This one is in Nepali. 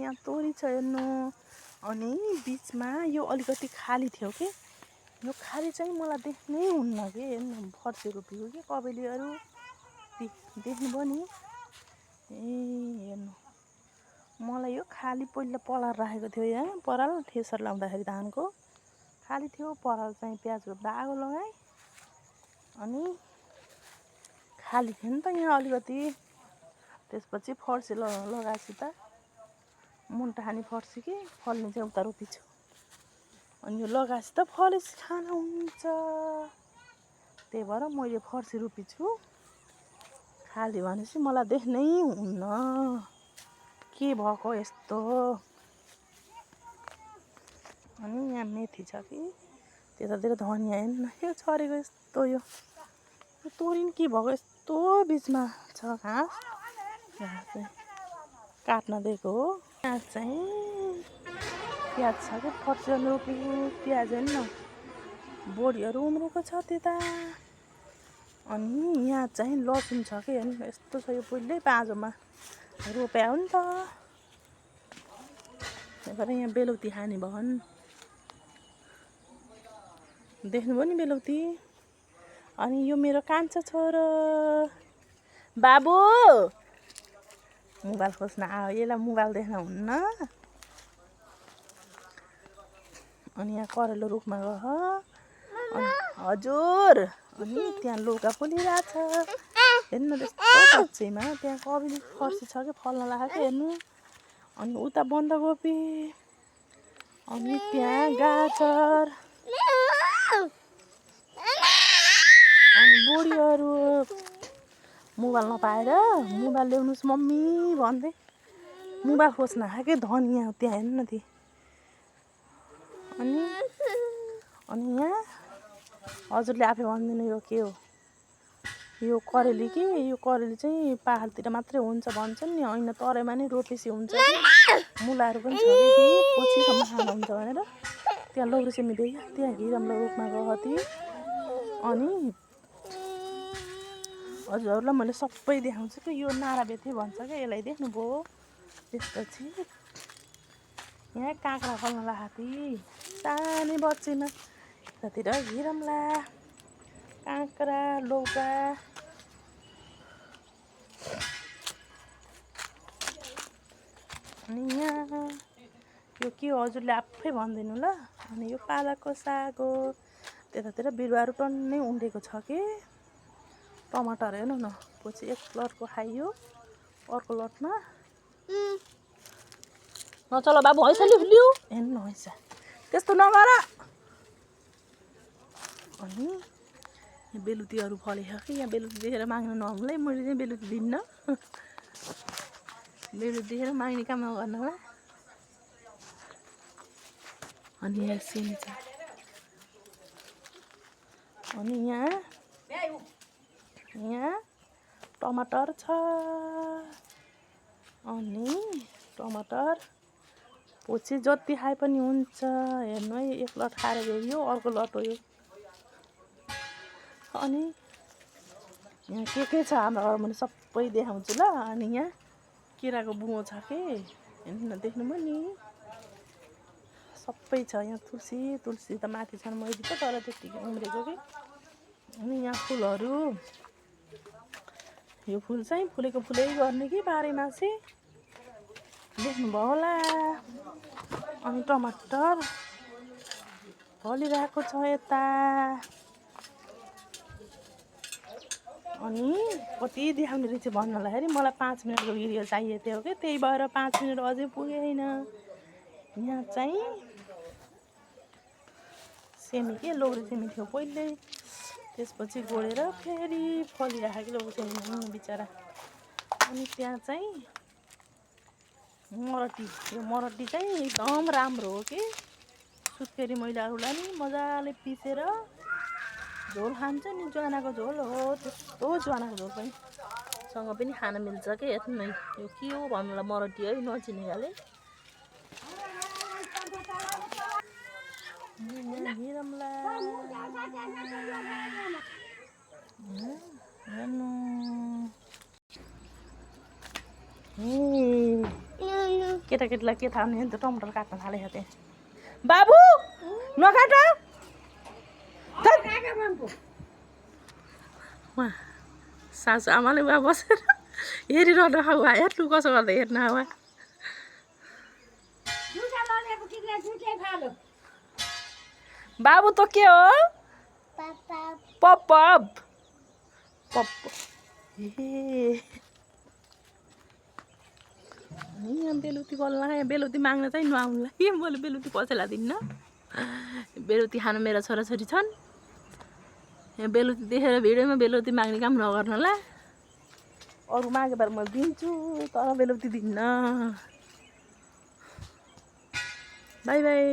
यहाँ तोरी छ हेर्नु। अनि बिचमा यो अलिकति खाली थियो कि यो खाली चाहिँ मलाई देख्नै हुन्न कि हेर्नु फर्सी रोपेको कि कबेलीहरू देख्नुभयो नि। हेर्नु मलाई यो खाली पहिला पराल राखेको थियो यहाँ पराल थ्रेसर लाउँदाखेरि धानको खाली थियो पराल चाहिँ प्याज रोप्दा आगो लगाएँ अनि खाली थियो नि त यहाँ अलिकति त्यसपछि फर्सी लगाएपछि त मुन्टा खाने फर्सी कि फल्ने चाहिँ उता रोपिछु अनि यो लगाएपछि त फलेसी खान हुन्छ त्यही भएर मैले फर्सी रोपिछु खाली भनेपछि मलाई देख्नै हुन्न के भएको यस्तो अनि यहाँ मेथी छ कि त्यतातिर धनियाँ हेर्नु यो छरेको यस्तो यो तोरी के भएको यस्तो बिचमा छ घाँस यहाँ चाहिँ काट्न दिएको हो यहाँ चाहिँ प्याज छ कि फर्सी रोपेको प्याज हेर्नु बोडीहरू उम्रेको छ त्यता अनि यहाँ चाहिँ लसुन छ कि हेर्नु यस्तो छ यो पहिल्यै बाँझोमा रोप्या हो नि त त्यही भएर यहाँ बेलौती खाने भन् देख्नुभयो नि बेलौती अनि यो मेरो कान्छा छोरो बाबु मोबाइल खोज्न आयो यसलाई मोबाइल देख्न हुन्न अनि यहाँ करेलो रुखमा गयो अनि हजुर अनि त्यहाँ लौका फुलिरहेछ हेर्नु त्यस्तो पछिमा त्यहाँ कबेली फर्सी छ कि फल्न लागेको हेर्नु अनि उता बन्दाकोपी अनि त्यहाँ गाजर अनि बुढीहरू मोबाइल नपाएर मोबाइल ल्याउनुहोस् मम्मी भन्दै मोबाइल खोज्न आएको धनियाँ त्यहाँ हेर्नु न त्यो अनि यहाँ हजुरले आफै भन्दिनु यो के हो यो करेली कि यो करेली चाहिँ पाहाडतिर मात्रै हुन्छ भन्छन् नि होइन तराईमा नै रोपेसी हुन्छ कि मुलाहरू पनि छ कि पछिसम्म खानु हुन्छ भनेर त्यहाँ लौरेसेमी देख्यो त्यहाँ घिरम्लो रुखमा गएको अनि हजुरहरूलाई मैले सबै देखाउँछु कि यो नाराबेथी भन्छ क्या यसलाई देख्नुभयो त्यसपछि यहाँ काँक्रा फल्न लागेको सानै बच्चीमा यतातिर घिरम्ला काँक्रा लौका अनि यहाँ यो के हो हजुरले आफै भनिदिनु ल अनि यो पालकको साग हो त्यतातिर बिरुवाहरू टन्नै उम्रेको छ कि टमाटर हेर्नु न पछि एक लटको खाइयो अर्को लटमा नचल बाबु हैसा लिउ हेर्नु न हैसा त्यस्तो नगर अनि यहाँ बेलुतीहरू फलेको कि यहाँ बेलुती देखेर माग्नु नहुनुलाई मैले चाहिँ बेलुती दिन्न बेलुती देखेर माग्ने काम नगर्नु होला अनि यहाँ सिमी छ अनि यहाँ टमाटर छ अनि टमाटर पछि जति खाए पनि हुन्छ हेर्नु है एक लट खाएर गयो अर्को लट हो यो अनि यहाँ के छ हाम्रो घरमा मैले सबै देखाउँछु ल अनि यहाँ केराको बुङो छ कि हेर्नु न देख्नुभयो नि सबै छ यहाँ तुलसी त माथि छन् मैले त तर त्यतिकै उम्रेको कि अनि यहाँ फुलहरू यो फुल चाहिँ फुलेको फुलै गर्ने कि बाह्रैमासे देख्नुभयो होला अनि टमाटर फलिरहेको छ यता अनि कति देखाउने रहेछ भन्नलाई मलाई 5 मिनटको भिडियो चाहिएको थियो कि त्यही भएर 5 मिनट अझै पुगेन यहाँ चाहिँ सेमी के लौरे सेमी थियो पहिल्यै त्यसपछि गोडेर फेरि फलिराखेको लौरे सेमी बिचरा अनि त्यहाँ चाहिँ मरटी यो मरटी चाहिँ एकदम राम्रो हो कि सुत्केरी मैलाहरूलाई नि मजाले पिसेर झोल खान्छ नि ज्वानाको झोल हो त्यस्तो ज्वानाको झोल पनि सँग पनि खान मिल्छ कि हेर्नु न यो के हो भन्नुलाई मरटी है नचिनेकाले हेरौँला हेर्नु केटाकेटीलाई के थाहा नि त टमाटर काट्न थालेको थिएँ बाबु नकाट सासु आमाले उहाँ बसेर हेरिरहनु हावा हेर्नु कसो गर्दा हेर्नु हावा बाबु त के हो पप पप ए यहाँ बेलुती बल्ल यहाँ बेलुती माग्न चाहिँ नआउनुलाई मैले बेलुती कसैलाई दिन्न बेलुती खानु मेरा छोराछोरी छन् यहाँ बेलुती देखेर भिडियोमा बेलुती माग्ने काम नगर्नुला अरू मागे बार म दिन्छु तर बेलुती दिन्न बाई बाई